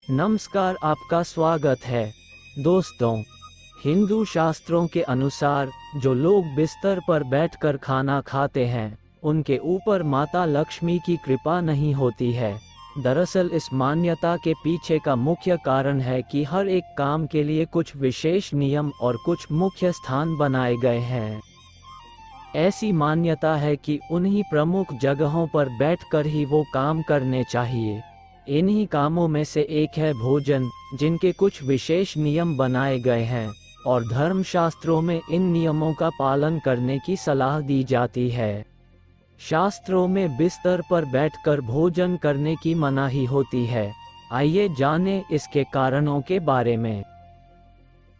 नमस्कार, आपका स्वागत है। दोस्तों, हिंदू शास्त्रों के अनुसार जो लोग बिस्तर पर बैठकर खाना खाते हैं, उनके ऊपर माता लक्ष्मी की कृपा नहीं होती है। दरअसल इस मान्यता के पीछे का मुख्य कारण है कि हर एक काम के लिए कुछ विशेष नियम और कुछ मुख्य स्थान बनाए गए हैं। ऐसी मान्यता है कि उन्हीं प्रमुख जगहों पर बैठकर ही वो काम करने चाहिए। इन्हीं कामों में से एक है भोजन, जिनके कुछ विशेष नियम बनाए गए हैं और धर्मशास्त्रों में इन नियमों का पालन करने की सलाह दी जाती है। शास्त्रों में बिस्तर पर बैठकर भोजन करने की मनाही होती है। आइए जानें इसके कारणों के बारे में।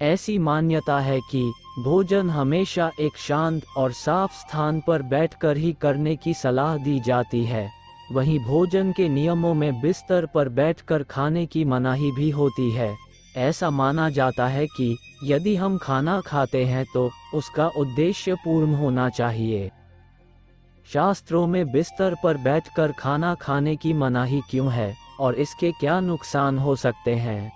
ऐसी मान्यता है कि भोजन हमेशा एक शांत और साफ स्थान पर बैठकर ही करने की सलाह दी जाती है। वहीं भोजन के नियमों में बिस्तर पर बैठकर खाने की मनाही भी होती है। ऐसा माना जाता है कि यदि हम खाना खाते हैं तो उसका उद्देश्य पूर्ण होना चाहिए। शास्त्रों में बिस्तर पर बैठकर खाना खाने की मनाही क्यों है और इसके क्या नुकसान हो सकते हैं?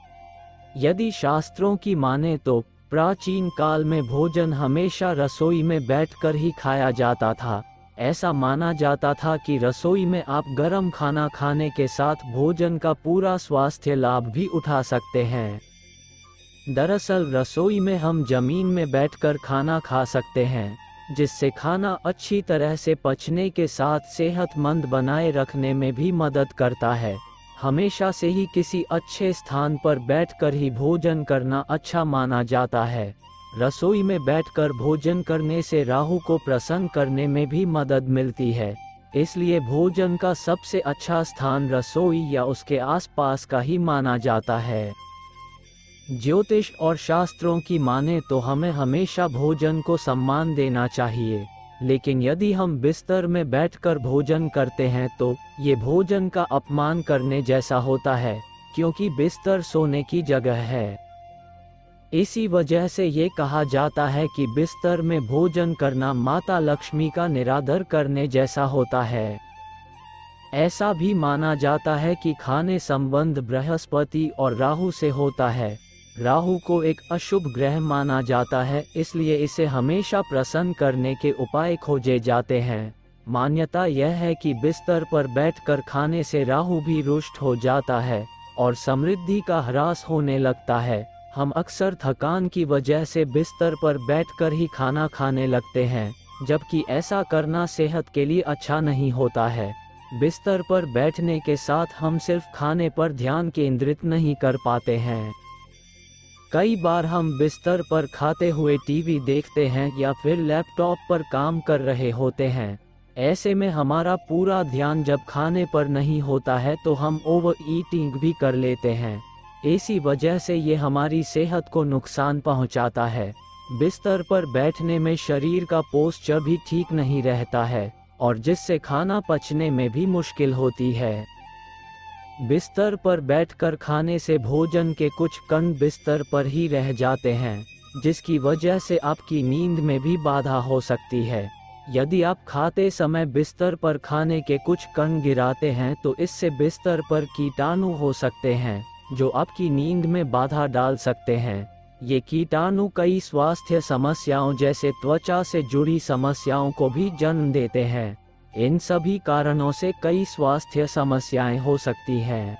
यदि शास्त्रों की माने तो प्राचीन काल में भोजन हमेशा रसोई में बैठकर ही खाया जाता था। ऐसा माना जाता था कि रसोई में आप गर्म खाना खाने के साथ भोजन का पूरा स्वास्थ्य लाभ भी उठा सकते हैं। दरअसल रसोई में हम जमीन में बैठकर खाना खा सकते हैं, जिससे खाना अच्छी तरह से पचने के साथ सेहतमंद बनाए रखने में भी मदद करता है। हमेशा से ही किसी अच्छे स्थान पर बैठकर ही भोजन करना अच्छा माना जाता है। रसोई में बैठकर भोजन करने से राहु को प्रसन्न करने में भी मदद मिलती है। इसलिए भोजन का सबसे अच्छा स्थान रसोई या उसके आसपास का ही माना जाता है। ज्योतिष और शास्त्रों की माने तो हमें हमेशा भोजन को सम्मान देना चाहिए, लेकिन यदि हम बिस्तर में बैठकर भोजन करते हैं तो ये भोजन का अपमान करने जैसा होता है, क्योंकि बिस्तर सोने की जगह है। इसी वजह से ये कहा जाता है कि बिस्तर में भोजन करना माता लक्ष्मी का निरादर करने जैसा होता है। ऐसा भी माना जाता है कि खाने संबंध बृहस्पति और राहु से होता है। राहु को एक अशुभ ग्रह माना जाता है, इसलिए इसे हमेशा प्रसन्न करने के उपाय खोजे जाते हैं। मान्यता यह है कि बिस्तर पर बैठकर खाने से राहु भी रुष्ट हो जाता है और समृद्धि का ह्रास होने लगता है। हम अक्सर थकान की वजह से बिस्तर पर बैठकर ही खाना खाने लगते हैं, जबकि ऐसा करना सेहत के लिए अच्छा नहीं होता है। बिस्तर पर बैठने के साथ हम सिर्फ खाने पर ध्यान केंद्रित नहीं कर पाते हैं। कई बार हम बिस्तर पर खाते हुए टीवी देखते हैं या फिर लैपटॉप पर काम कर रहे होते हैं। ऐसे में हमारा पूरा ध्यान जब खाने पर नहीं होता है तो हम ओवर ईटिंग भी कर लेते हैं। इसी वजह से ये हमारी सेहत को नुकसान पहुंचाता है। बिस्तर पर बैठने में शरीर का पोस्चर भी ठीक नहीं रहता है और जिससे खाना पचने में भी मुश्किल होती है। बिस्तर पर बैठकर खाने से भोजन के कुछ कण बिस्तर पर ही रह जाते हैं, जिसकी वजह से आपकी नींद में भी बाधा हो सकती है। यदि आप खाते समय बिस्तर पर खाने के कुछ कण गिराते हैं तो इससे बिस्तर पर कीटाणु हो सकते हैं, जो आपकी नींद में बाधा डाल सकते हैं। ये कीटाणु कई स्वास्थ्य समस्याओं जैसे त्वचा से जुड़ी समस्याओं को भी जन्म देते हैं। इन सभी कारणों से कई स्वास्थ्य समस्याएं हो सकती हैं।